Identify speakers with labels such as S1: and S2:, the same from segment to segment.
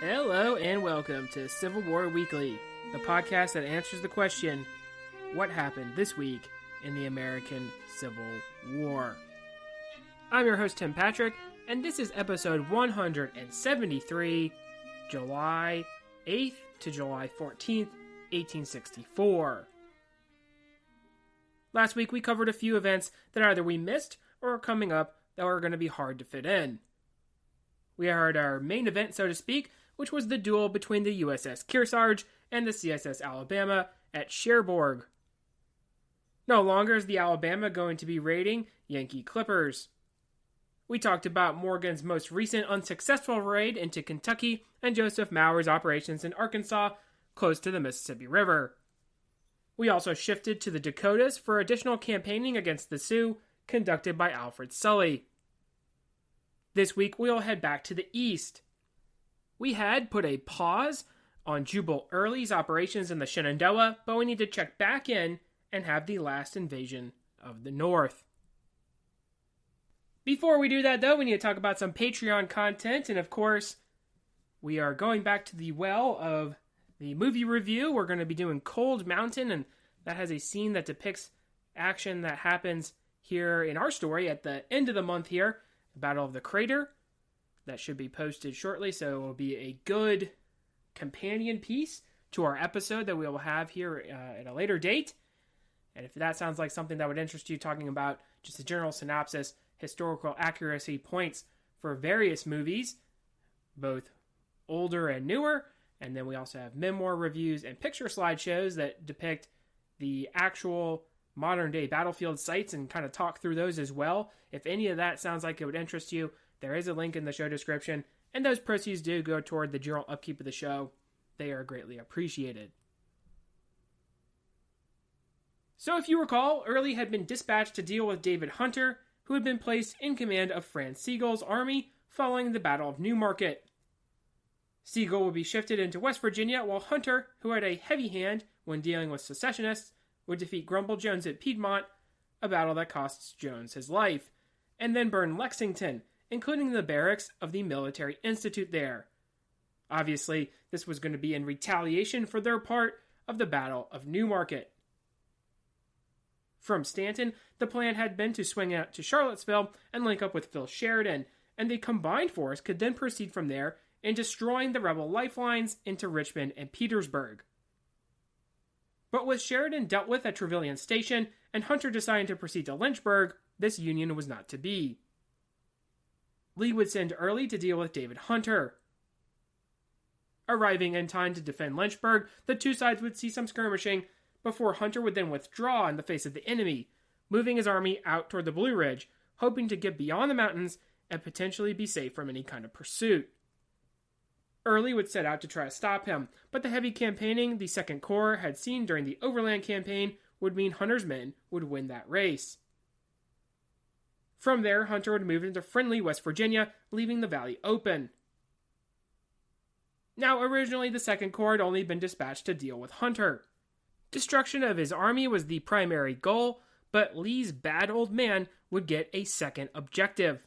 S1: Hello and welcome to Civil War Weekly, the podcast that answers the question, what happened this week in the American Civil War? I'm your host Tim Patrick, and this is episode 173, July 8th to July 14th, 1864. Last week we covered a few events that either we missed or are coming up that are going to be hard to fit in. We heard our main event, so to speak, which was the duel between the USS Kearsarge and the CSS Alabama at Cherbourg. No longer is the Alabama going to be raiding Yankee clippers. We talked about Morgan's most recent unsuccessful raid into Kentucky and Joseph Mower's operations in Arkansas, close to the Mississippi River. We also shifted to the Dakotas for additional campaigning against the Sioux, conducted by Alfred Sully. This week, we'll head back to the east. We had put a pause on Jubal Early's operations in the Shenandoah, but we need to check back in and have the last invasion of the North. Before we do that, though, we need to talk about some Patreon content, and of course, we are going back to the well of the movie review. We're going to be doing Cold Mountain, and that has a scene that depicts action that happens here in our story at the end of the month here, the Battle of the Crater. That should be posted shortly, so it will be a good companion piece to our episode that we will have here at a later date. And if that sounds like something that would interest you, talking about just a general synopsis, historical accuracy points for various movies, both older and newer, and then we also have memoir reviews and picture slideshows that depict the actual modern-day battlefield sites and kind of talk through those as well. If any of that sounds like it would interest you, there is a link in the show description, and those proceeds do go toward the general upkeep of the show. They are greatly appreciated. So if you recall, Early had been dispatched to deal with David Hunter, who had been placed in command of Franz Sigel's army following the Battle of Newmarket. Sigel would be shifted into West Virginia, while Hunter, who had a heavy hand when dealing with secessionists, would defeat Grumble Jones at Piedmont, a battle that costs Jones his life, and then burn Lexington, including the barracks of the Military Institute there. Obviously, this was going to be in retaliation for their part of the Battle of Newmarket. From Stanton, the plan had been to swing out to Charlottesville and link up with Phil Sheridan, and the combined force could then proceed from there in destroying the rebel lifelines into Richmond and Petersburg. But with Sheridan dealt with at Trevilian Station and Hunter deciding to proceed to Lynchburg, this union was not to be. Lee would send Early to deal with David Hunter. Arriving in time to defend Lynchburg, the two sides would see some skirmishing before Hunter would then withdraw in the face of the enemy, moving his army out toward the Blue Ridge, hoping to get beyond the mountains and potentially be safe from any kind of pursuit. Early would set out to try to stop him, but the heavy campaigning the Second Corps had seen during the Overland Campaign would mean Hunter's men would win that race. From there, Hunter would move into friendly West Virginia, leaving the valley open. Now, originally, the Second Corps had only been dispatched to deal with Hunter. Destruction of his army was the primary goal, but Lee's bad old man would get a second objective.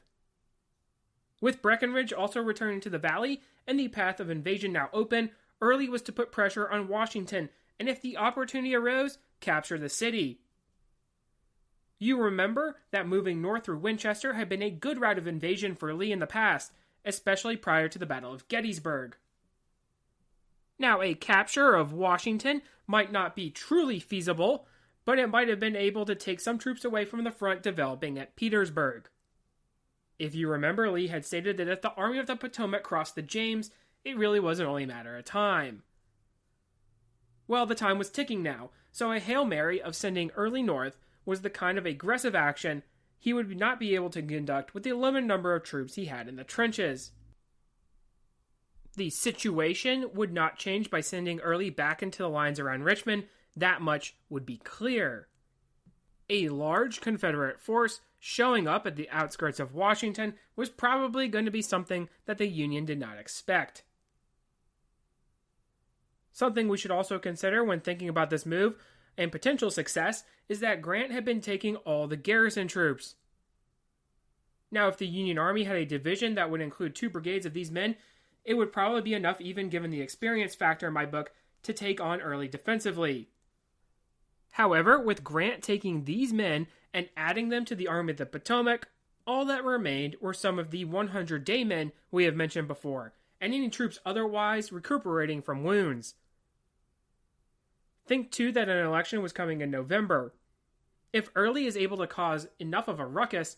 S1: With Breckinridge also returning to the valley and the path of invasion now open, Early was to put pressure on Washington, and if the opportunity arose, capture the city. You remember that moving north through Winchester had been a good route of invasion for Lee in the past, especially prior to the Battle of Gettysburg. Now, a capture of Washington might not be truly feasible, but it might have been able to take some troops away from the front developing at Petersburg. If you remember, Lee had stated that if the Army of the Potomac crossed the James, it really was only a matter of time. Well, the time was ticking now, so a Hail Mary of sending Early north was the kind of aggressive action he would not be able to conduct with the limited number of troops he had in the trenches. The situation would not change by sending Early back into the lines around Richmond. That much would be clear. A large Confederate force showing up at the outskirts of Washington was probably going to be something that the Union did not expect. Something we should also consider when thinking about this move and potential success is that Grant had been taking all the garrison troops. Now, if the Union Army had a division that would include 2 brigades of these men, It would probably be enough, even given the experience factor in my book, to take on Early defensively. However, with Grant taking these men and adding them to the Army of the Potomac, all that remained were some of the 100-day men we have mentioned before, and any troops otherwise recuperating from wounds. Think too that an election was coming in November. If Early is able to cause enough of a ruckus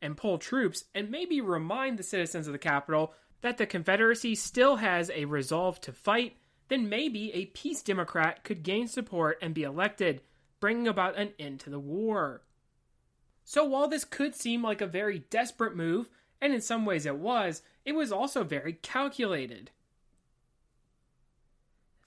S1: and pull troops and maybe remind the citizens of the capital that the Confederacy still has a resolve to fight, then maybe a peace Democrat could gain support and be elected, bringing about an end to the war. So while this could seem like a very desperate move, and in some ways it was also very calculated.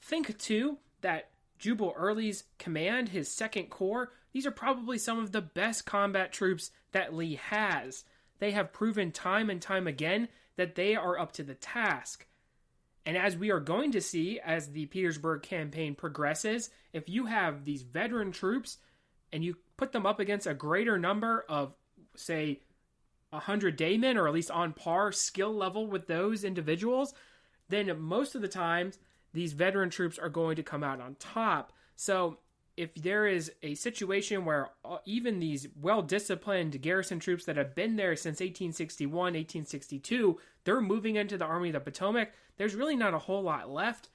S1: Think too that Jubal Early's command, his 2nd Corps, these are probably some of the best combat troops that Lee has. They have proven time and time again that they are up to the task. And as we are going to see as the Petersburg campaign progresses, if you have these veteran troops and you put them up against a greater number of, say, 100-day men, or at least on par skill level with those individuals, then most of the times these veteran troops are going to come out on top. So if there is a situation where even these well-disciplined garrison troops that have been there since 1861, 1862, they're moving into the Army of the Potomac, there's really not a whole lot left,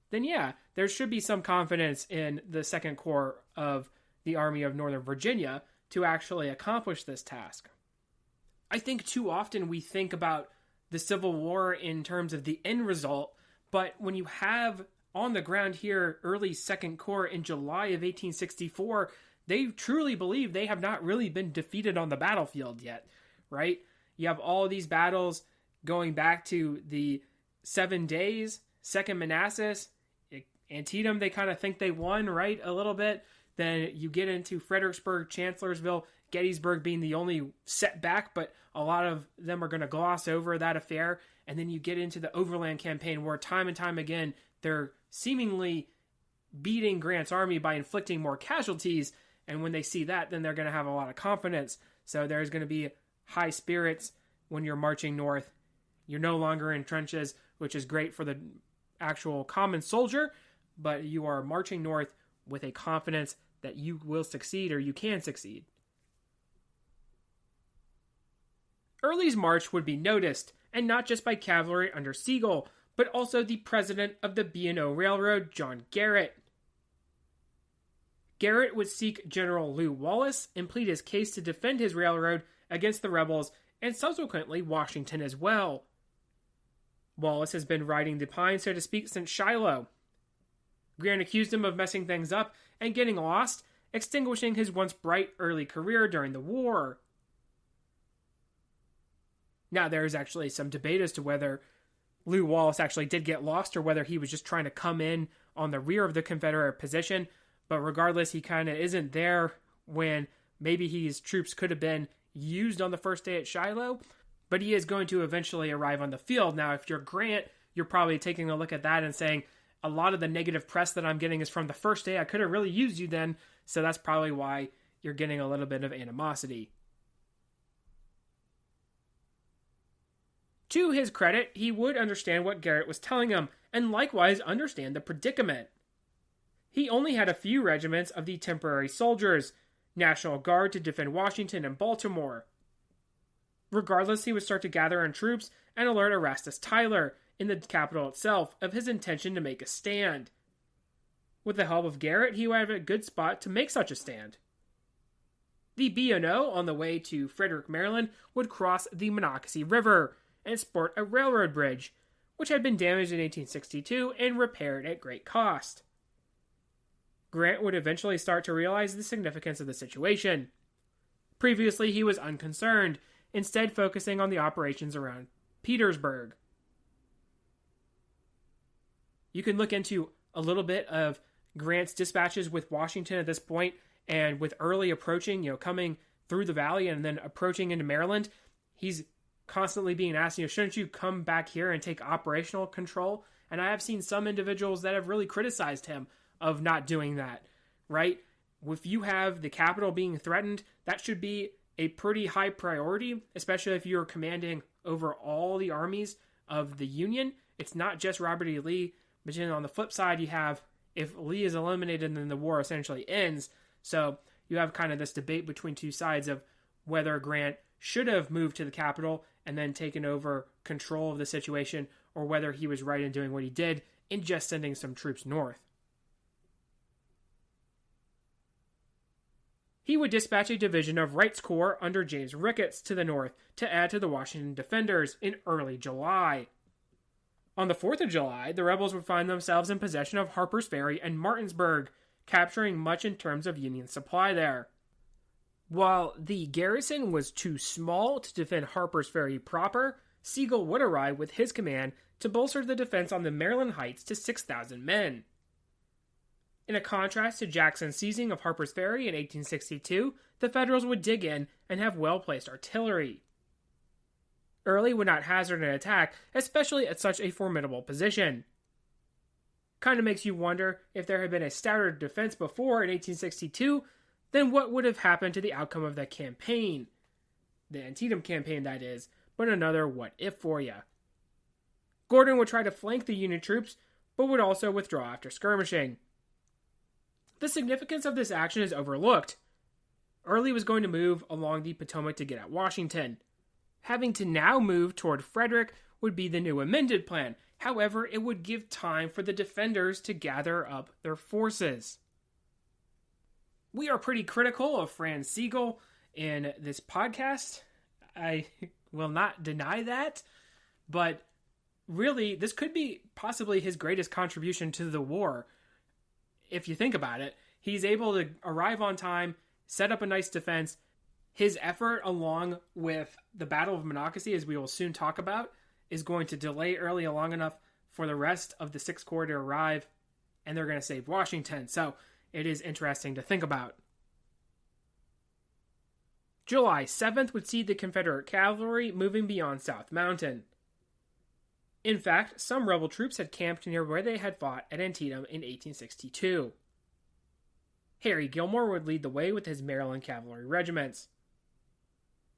S1: then yeah, there should be some confidence in the 2nd Corps of the Army of Northern Virginia to actually accomplish this task. I think too often we think about the Civil War in terms of the end result, but when you have on the ground here Early's 2nd Corps in July of 1864, they truly believe they have not really been defeated on the battlefield yet, right? You have all these battles going back to the 7 days, 2nd Manassas, Antietam, they kind of think they won, right, a little bit. Then you get into Fredericksburg, Chancellorsville, Gettysburg being the only setback, but a lot of them are going to gloss over that affair. And then you get into the Overland Campaign, where time and time again, they're seemingly beating Grant's army by inflicting more casualties. And when they see that, then they're going to have a lot of confidence. So there's going to be high spirits when you're marching north. You're no longer in trenches, which is great for the actual common soldier, but you are marching north with a confidence that you will succeed, or you can succeed. Early's march would be noticed, and not just by cavalry under Sigel, but also the president of the B&O Railroad, John Garrett. Garrett would seek General Lew Wallace and plead his case to defend his railroad against the rebels, and subsequently Washington as well. Wallace has been riding the pine, so to speak, since Shiloh. Grant accused him of messing things up and getting lost, extinguishing his once bright early career during the war. Now, there is actually some debate as to whether Lew Wallace actually did get lost or whether he was just trying to come in on the rear of the Confederate position, but regardless, he kind of isn't there when maybe his troops could have been used on the first day at Shiloh, but he is going to eventually arrive on the field. Now, if you're Grant, you're probably taking a look at that and saying, a lot of the negative press that I'm getting is from the first day. I could have really used you then, so that's probably why you're getting a little bit of animosity. To his credit, he would understand what Garrett was telling him, and likewise understand the predicament. He only had a few regiments of the temporary soldiers, National Guard, to defend Washington and Baltimore. Regardless, he would start to gather in troops and alert Erastus Tyler, in the capital itself, of his intention to make a stand. With the help of Garrett, he would have a good spot to make such a stand. The B&O, on the way to Frederick, Maryland, would cross the Monocacy River and sport a railroad bridge, which had been damaged in 1862 and repaired at great cost. Grant would eventually start to realize the significance of the situation. Previously, he was unconcerned, instead focusing on the operations around Petersburg. You can look into a little bit of Grant's dispatches with Washington at this point, and with Early approaching, coming through the valley and then approaching into Maryland, he's constantly being asked, shouldn't you come back here and take operational control? And I have seen some individuals that have really criticized him of not doing that, right? If you have the capital being threatened, that should be a pretty high priority, especially if you're commanding over all the armies of the Union, it's not just Robert E. Lee, but then on the flip side, you have, if Lee is eliminated, then the war essentially ends. So you have kind of this debate between two sides of whether Grant should have moved to the capital and then taken over control of the situation, or whether he was right in doing what he did in just sending some troops north. He would dispatch a division of Wright's Corps under James Ricketts to the north to add to the Washington defenders in early July. On the 4th of July, the rebels would find themselves in possession of Harper's Ferry and Martinsburg, capturing much in terms of Union supply there. While the garrison was too small to defend Harper's Ferry proper, Sigel would arrive with his command to bolster the defense on the Maryland Heights to 6,000 men. In a contrast to Jackson's seizing of Harper's Ferry in 1862, the Federals would dig in and have well-placed artillery. Early would not hazard an attack, especially at such a formidable position. Kind of makes you wonder, if there had been a stouter defense before in 1862, then what would have happened to the outcome of that campaign? The Antietam campaign, that is, but another what-if for you. Gordon would try to flank the Union troops, but would also withdraw after skirmishing. The significance of this action is overlooked. Early was going to move along the Potomac to get at Washington. Having to now move toward Frederick would be the new amended plan. However, it would give time for the defenders to gather up their forces. We are pretty critical of Franz Sigel in this podcast. I will not deny that, but really, this could be possibly his greatest contribution to the war. If you think about it, he's able to arrive on time, set up a nice defense. His effort, along with the Battle of Monocacy, as we will soon talk about, is going to delay Early long enough for the rest of the Sixth Corps to arrive, and they're going to save Washington. So it is interesting to think about. July 7th would see the Confederate cavalry moving beyond South Mountain. In fact, some rebel troops had camped near where they had fought at Antietam in 1862. Harry Gilmore would lead the way with his Maryland cavalry regiments.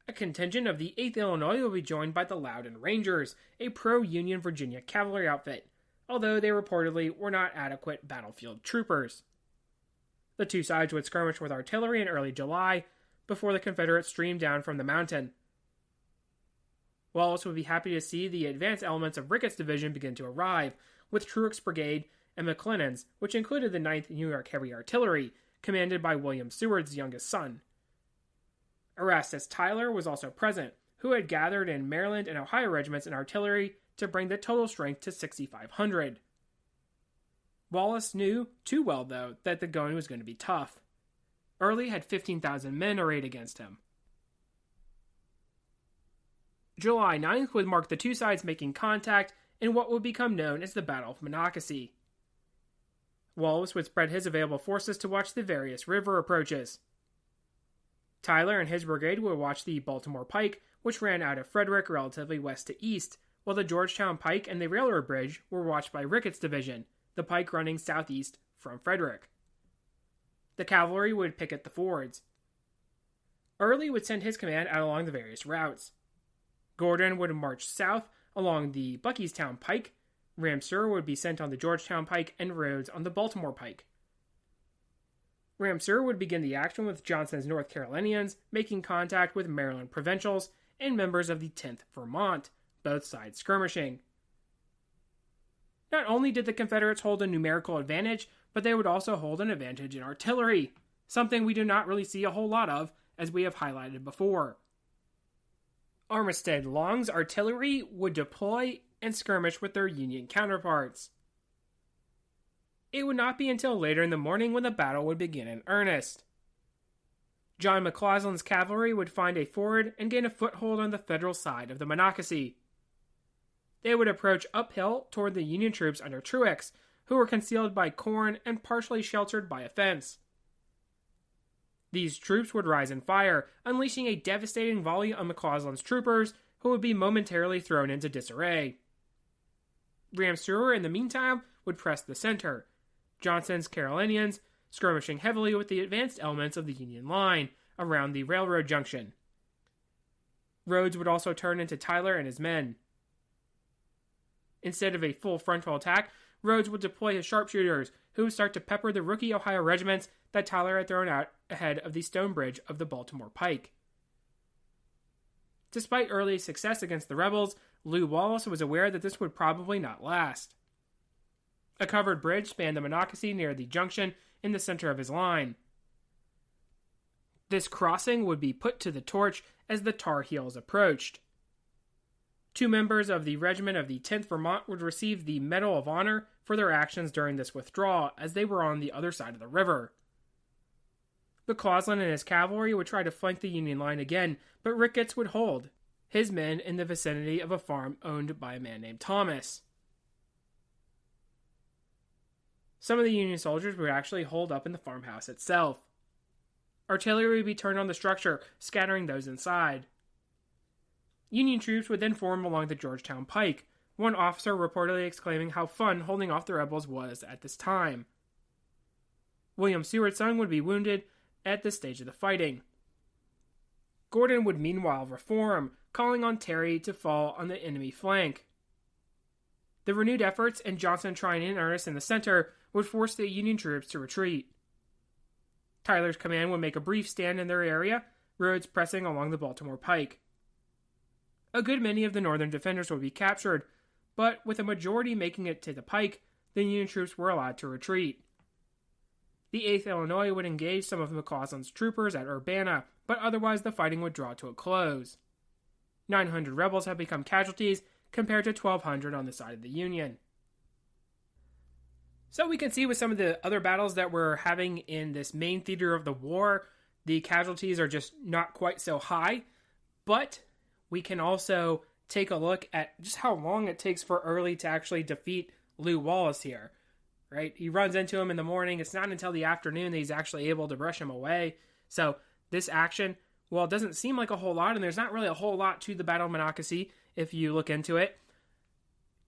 S1: A contingent of the 8th Illinois would be joined by the Loudon Rangers, a pro-Union Virginia cavalry outfit, although they reportedly were not adequate battlefield troopers. The two sides would skirmish with artillery in early July, before the Confederates streamed down from the mountain. Wallace would be happy to see the advanced elements of Ricketts' division begin to arrive, with Truax's brigade and McClellan's, which included the 9th New York Heavy Artillery, commanded by William Seward's youngest son. Erastus Tyler was also present, who had gathered in Maryland and Ohio regiments and artillery to bring the total strength to 6,500. Wallace knew too well, though, that the going was going to be tough. Early had 15,000 men arrayed against him. July 9th would mark the two sides making contact in what would become known as the Battle of Monocacy. Wallace would spread his available forces to watch the various river approaches. Tyler and his brigade would watch the Baltimore Pike, which ran out of Frederick relatively west to east, while the Georgetown Pike and the Railroad Bridge were watched by Ricketts' division, the pike running southeast from Frederick. The cavalry would picket the fords. Early would send his command out along the various routes. Gordon would march south along the Buckystown Pike. Ramseur would be sent on the Georgetown Pike, and Rhodes on the Baltimore Pike. Ramseur would begin the action with Johnson's North Carolinians, making contact with Maryland Provincials and members of the 10th Vermont, both sides skirmishing. Not only did the Confederates hold a numerical advantage, but they would also hold an advantage in artillery, something we do not really see a whole lot of, as we have highlighted before. Armistead Long's artillery would deploy and skirmish with their Union counterparts. It would not be until later in the morning when the battle would begin in earnest. John McCausland's cavalry would find a ford and gain a foothold on the Federal side of the Monocacy. They would approach uphill toward the Union troops under Truax, who were concealed by corn and partially sheltered by a fence. These troops would rise in fire, unleashing a devastating volley on McCausland's troopers, who would be momentarily thrown into disarray. Ramseur, in the meantime, would press the center, Johnson's Carolinians skirmishing heavily with the advanced elements of the Union line around the railroad junction. Rhodes would also turn into Tyler and his men. Instead of a full frontal attack, Rhodes would deploy his sharpshooters, who would start to pepper the rookie Ohio regiments that Tyler had thrown out ahead of the stone bridge of the Baltimore Pike. Despite early success against the rebels, Lew Wallace was aware that this would probably not last. A covered bridge spanned the Monocacy near the junction in the center of his line. This crossing would be put to the torch as the Tar Heels approached. 2 members of the regiment of the 10th Vermont would receive the Medal of Honor for their actions during this withdrawal, as they were on the other side of the river. McCausland and his cavalry would try to flank the Union line again, but Ricketts would hold his men in the vicinity of a farm owned by a man named Thomas. Some of the Union soldiers would actually hold up in the farmhouse itself. Artillery would be turned on the structure, scattering those inside. Union troops would then form along the Georgetown Pike, one officer reportedly exclaiming how fun holding off the rebels was at this time. William Seward's son would be wounded at this stage of the fighting. Gordon would meanwhile reform, calling on Terry to fall on the enemy flank. The renewed efforts and Johnson trying in earnest in the center would force the Union troops to retreat. Tyler's command would make a brief stand in their area, Rhodes pressing along the Baltimore Pike. A good many of the northern defenders would be captured, but with a majority making it to the Pike, the Union troops were allowed to retreat. The 8th Illinois would engage some of McCausland's troopers at Urbana, but otherwise the fighting would draw to a close. 900 rebels had become casualties, compared to 1,200 on the side of the Union. So we can see with some of the other battles that we're having in this main theater of the war, the casualties are just not quite so high, but we can also take a look at just how long it takes for Early to actually defeat Lew Wallace here, right? He runs into him in the morning. It's not until the afternoon that he's actually able to brush him away. So this action, well, it doesn't seem like a whole lot, and there's not really a whole lot to the Battle of Monocacy if you look into it.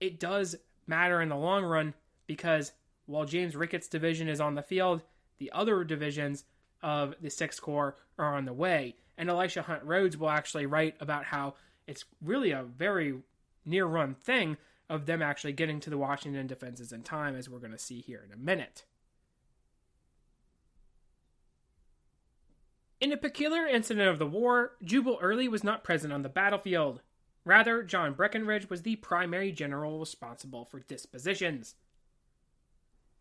S1: It does matter in the long run because while James Ricketts' division is on the field, the other divisions of the 6th Corps are on the way. And Elisha Hunt Rhodes will actually write about how it's really a very near-run thing of them actually getting to the Washington defenses in time, as we're going to see here in a minute. In a peculiar incident of the war, Jubal Early was not present on the battlefield. Rather, John Breckinridge was the primary general responsible for dispositions.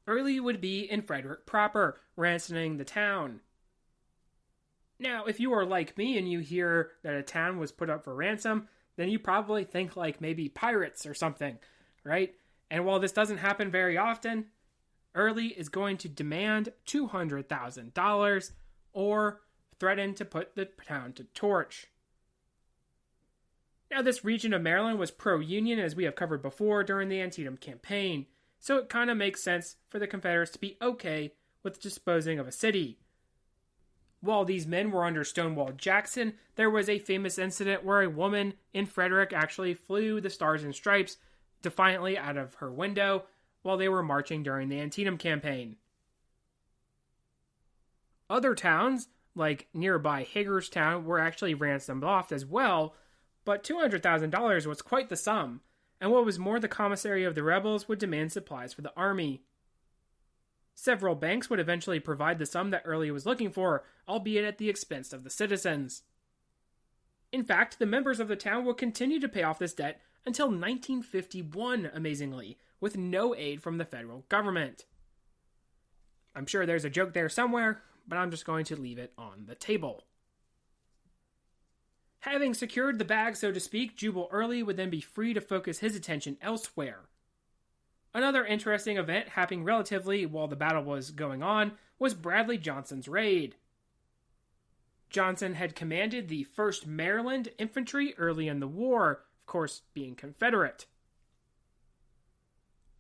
S1: Early would be in Frederick proper, ransoning the town. Now, if you are like me and you hear that a town was put up for ransom, then you probably think like maybe pirates or something, right? And while this doesn't happen very often, Early is going to demand $200,000 or threaten to put the town to torch. Now, this region of Maryland was pro-Union, as we have covered before during the Antietam campaign, so it kind of makes sense for the Confederates to be okay with disposing of a city. While these men were under Stonewall Jackson, there was a famous incident where a woman in Frederick actually flew the Stars and Stripes defiantly out of her window while they were marching during the Antietam campaign. Other towns, like nearby Hagerstown, were actually ransomed off as well, but $200,000 was quite the sum, and what was more, the commissary of the rebels would demand supplies for the army. Several banks would eventually provide the sum that Early was looking for, albeit at the expense of the citizens. In fact, the members of the town would continue to pay off this debt until 1951, amazingly, with no aid from the federal government. I'm sure there's a joke there somewhere, but I'm just going to leave it on the table. Having secured the bag, so to speak, Jubal Early would then be free to focus his attention elsewhere. Another interesting event happening relatively while the battle was going on was Bradley Johnson's raid. Johnson had commanded the 1st Maryland Infantry early in the war, of course being Confederate.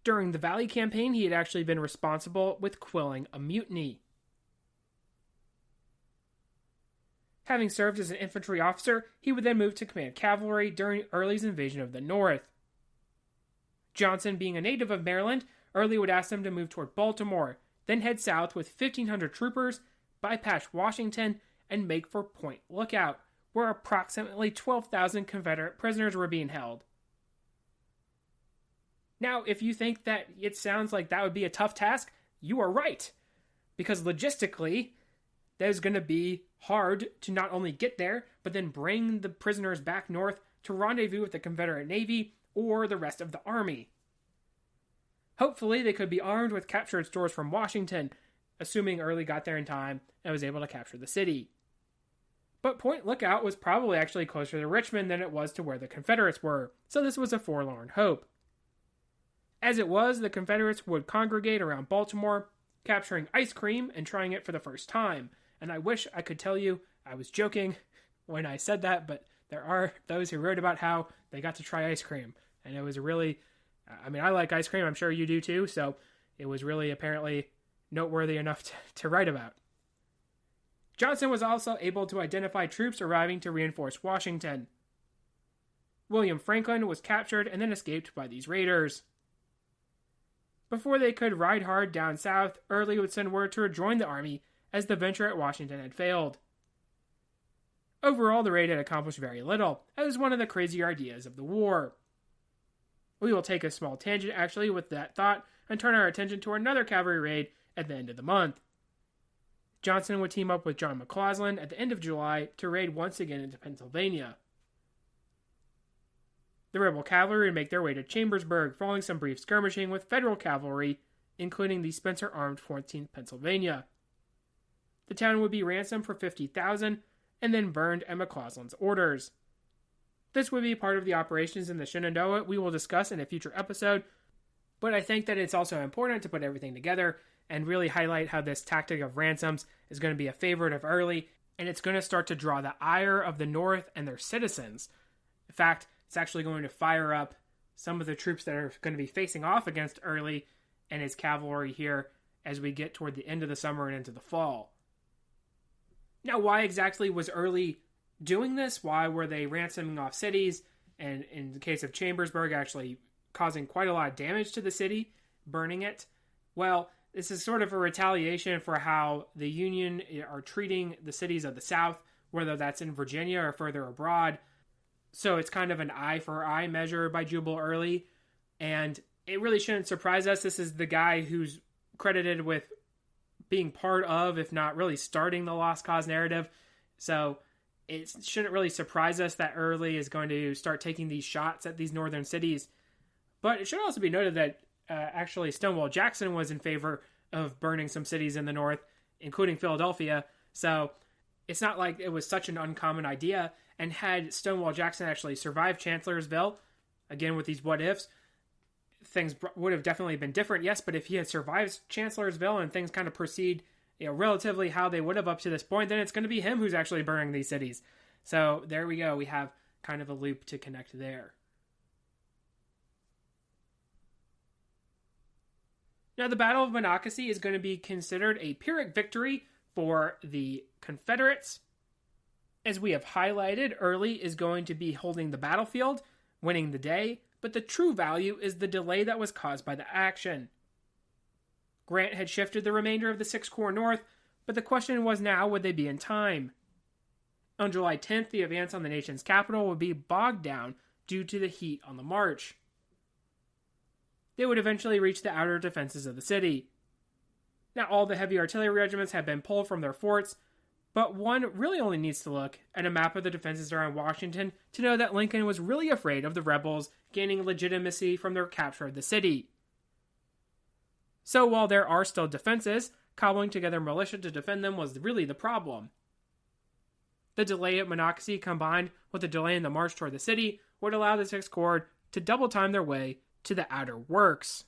S1: During the Valley Campaign, he had actually been responsible with quelling a mutiny. Having served as an infantry officer, he would then move to command cavalry during Early's invasion of the North. Johnson being a native of Maryland, Early would ask them to move toward Baltimore, then head south with 1,500 troopers, bypass Washington, and make for Point Lookout, where approximately 12,000 Confederate prisoners were being held. Now, if you think that it sounds like that would be a tough task, you are right. Because logistically, that is going to be hard to not only get there, but then bring the prisoners back north to rendezvous with the Confederate Navy or the rest of the army. Hopefully, they could be armed with captured stores from Washington, assuming Early got there in time and was able to capture the city. But Point Lookout was probably actually closer to Richmond than it was to where the Confederates were, so this was a forlorn hope. As it was, the Confederates would congregate around Baltimore, capturing ice cream and trying it for the first time. And I wish I could tell you I was joking when I said that, but there are those who wrote about how they got to try ice cream. And it was really, I like ice cream, I'm sure you do too, so it was really apparently noteworthy enough to write about. Johnson was also able to identify troops arriving to reinforce Washington. William Franklin was captured and then escaped by these raiders. Before they could ride hard down south, Early would send word to rejoin the army as the venture at Washington had failed. Overall, the raid had accomplished very little, as was one of the crazier ideas of the war. We will take a small tangent actually with that thought and turn our attention to another cavalry raid at the end of the month. Johnson would team up with John McCausland at the end of July to raid once again into Pennsylvania. The rebel cavalry would make their way to Chambersburg, following some brief skirmishing with Federal cavalry, including the Spencer-armed 14th Pennsylvania. The town would be ransomed for $50,000 and then burned at McCausland's orders. This would be part of the operations in the Shenandoah we will discuss in a future episode, but I think that it's also important to put everything together and really highlight how this tactic of ransoms is going to be a favorite of Early, and it's going to start to draw the ire of the North and their citizens. In fact, it's actually going to fire up some of the troops that are going to be facing off against Early and his cavalry here as we get toward the end of the summer and into the fall. Now, why exactly was Early doing this? Why were they ransoming off cities? And in the case of Chambersburg, actually causing quite a lot of damage to the city, burning it? Well, this is sort of a retaliation for how the Union are treating the cities of the South, whether that's in Virginia or further abroad. So it's kind of an eye for eye measure by Jubal Early. And it really shouldn't surprise us. This is the guy who's credited with being part of, if not really starting the Lost Cause narrative. So it shouldn't really surprise us that Early is going to start taking these shots at these northern cities. But it should also be noted that actually Stonewall Jackson was in favor of burning some cities in the north, including Philadelphia. So it's not like it was such an uncommon idea. And had Stonewall Jackson actually survived Chancellorsville, again with these what ifs, things would have definitely been different, yes, but if he had survived Chancellorsville and things kind of proceed relatively how they would have up to this point, then it's going to be him who's actually burning these cities. So there we go. We have kind of a loop to connect there. Now, the Battle of Monocacy is going to be considered a Pyrrhic victory for the Confederates. As we have highlighted, Early is going to be holding the battlefield, winning the day, but the true value is the delay that was caused by the action. Grant had shifted the remainder of the Sixth Corps north, but the question was now, would they be in time? On July 10th, the advance on the nation's capital would be bogged down due to the heat on the march. They would eventually reach the outer defenses of the city. Now, all the heavy artillery regiments had been pulled from their forts, but one really only needs to look at a map of the defenses around Washington to know that Lincoln was really afraid of the rebels gaining legitimacy from their capture of the city. So while there are still defenses, cobbling together militia to defend them was really the problem. The delay at Monocacy combined with the delay in the march toward the city would allow the Sixth Corps to double time their way to the outer works.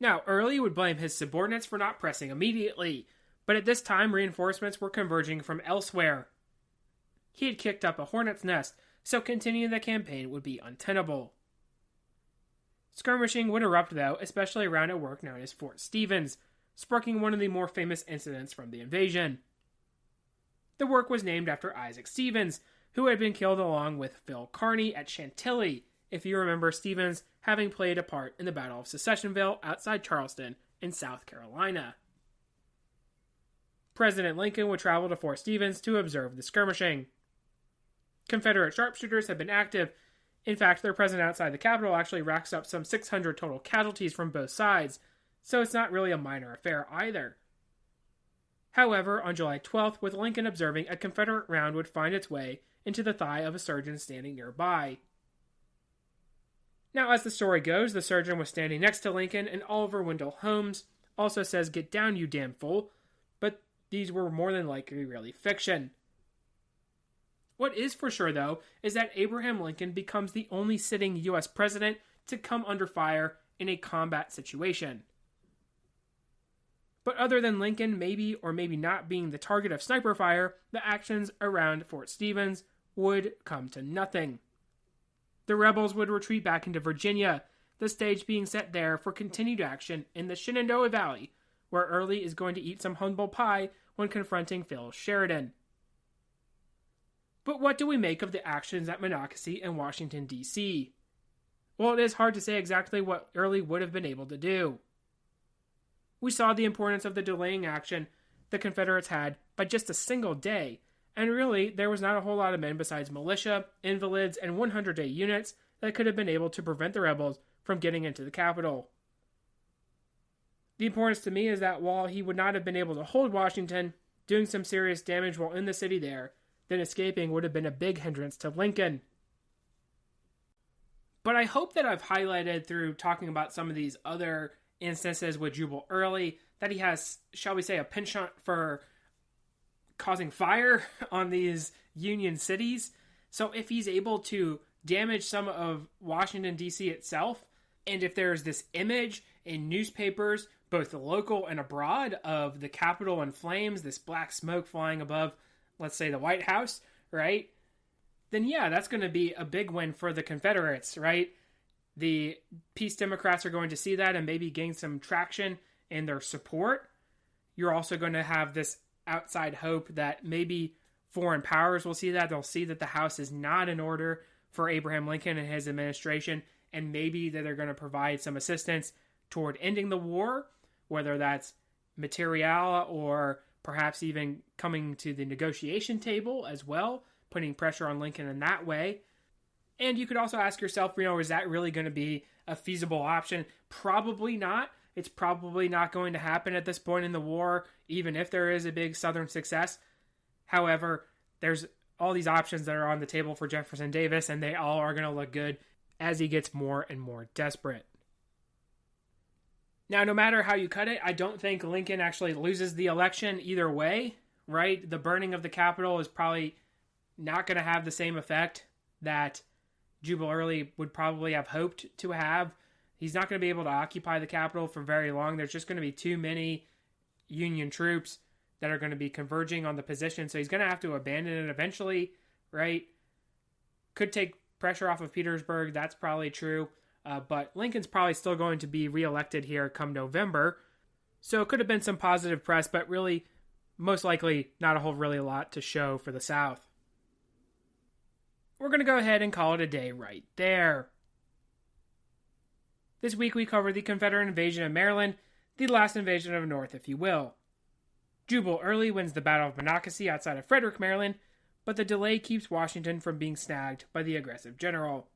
S1: Now, Early would blame his subordinates for not pressing immediately, but at this time reinforcements were converging from elsewhere. He had kicked up a hornet's nest, so continuing the campaign would be untenable. Skirmishing would erupt though, especially around a work known as Fort Stevens, sparking one of the more famous incidents from the invasion. The work was named after Isaac Stevens, who had been killed along with Phil Kearny at Chantilly, if you remember Stevens having played a part in the Battle of Secessionville outside Charleston in South Carolina. President Lincoln would travel to Fort Stevens to observe the skirmishing. Confederate sharpshooters had been active, In fact, their presence outside the Capitol actually racks up some 600 total casualties from both sides, so it's not really a minor affair either. However, on July 12th, with Lincoln observing, a Confederate round would find its way into the thigh of a surgeon standing nearby. Now, as the story goes, the surgeon was standing next to Lincoln, and Oliver Wendell Holmes also says, "Get down, you damn fool," but these were more than likely really fiction. What is for sure, though, is that Abraham Lincoln becomes the only sitting U.S. president to come under fire in a combat situation. But other than Lincoln maybe or maybe not being the target of sniper fire, the actions around Fort Stevens would come to nothing. The rebels would retreat back into Virginia, the stage being set there for continued action in the Shenandoah Valley, where Early is going to eat some humble pie when confronting Phil Sheridan. But what do we make of the actions at Monocacy and Washington, D.C.? Well, it is hard to say exactly what Early would have been able to do. We saw the importance of the delaying action the Confederates had by just a single day, and really, there was not a whole lot of men besides militia, invalids, and 100-day units that could have been able to prevent the rebels from getting into the capital. The importance to me is that while he would not have been able to hold Washington, doing some serious damage while in the city there, then escaping would have been a big hindrance to Lincoln. But I hope that I've highlighted through talking about some of these other instances with Jubal Early that he has, shall we say, a penchant for causing fire on these Union cities. So if he's able to damage some of Washington, D.C. itself, and if there's this image in newspapers, both local and abroad, of the Capitol in flames, this black smoke flying above, let's say, the White House, right? Then yeah, that's going to be a big win for the Confederates, right? The Peace Democrats are going to see that and maybe gain some traction in their support. You're also going to have this outside hope that maybe foreign powers will see that. They'll see that the House is not in order for Abraham Lincoln and his administration, and maybe that they're going to provide some assistance toward ending the war, whether that's material or perhaps even coming to the negotiation table as well, putting pressure on Lincoln in that way. And you could also ask yourself, is that really going to be a feasible option? Probably not. It's probably not going to happen at this point in the war, even if there is a big Southern success. However, there's all these options that are on the table for Jefferson Davis, and they all are going to look good as he gets more and more desperate. Now, no matter how you cut it, I don't think Lincoln actually loses the election either way, right? The burning of the Capitol is probably not going to have the same effect that Jubal Early would probably have hoped to have. He's not going to be able to occupy the Capitol for very long. There's just going to be too many Union troops that are going to be converging on the position, so he's going to have to abandon it eventually, right? Could take pressure off of Petersburg, that's probably true, but Lincoln's probably still going to be reelected here come November, so it could have been some positive press, but really, most likely, not a whole really lot to show for the South. We're going to go ahead and call it a day right there. This week we covered the Confederate invasion of Maryland, the last invasion of the North, if you will. Jubal Early wins the Battle of Monocacy outside of Frederick, Maryland, but the delay keeps Washington from being snagged by the aggressive general.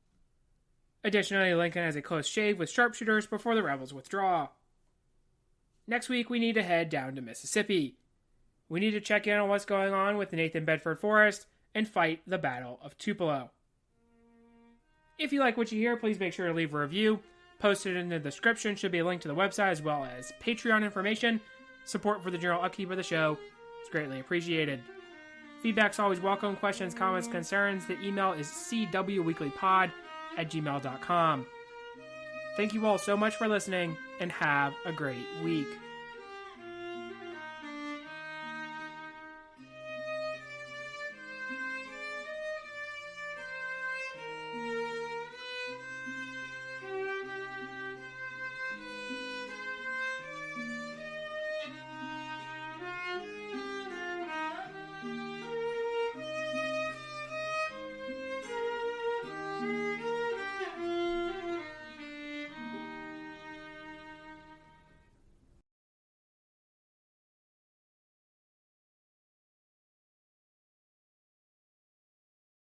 S1: Additionally, Lincoln has a close shave with sharpshooters before the rebels withdraw. Next week, we need to head down to Mississippi. We need to check in on what's going on with the Nathan Bedford Forest and fight the Battle of Tupelo. If you like what you hear, please make sure to leave a review. Posted in the description should be a link to the website as well as Patreon information. Support for the general upkeep of the show is greatly appreciated. Feedback's always welcome. Questions, comments, concerns. The email is cwweeklypod@gmail.com. Thank you all so much for listening, and have a great week.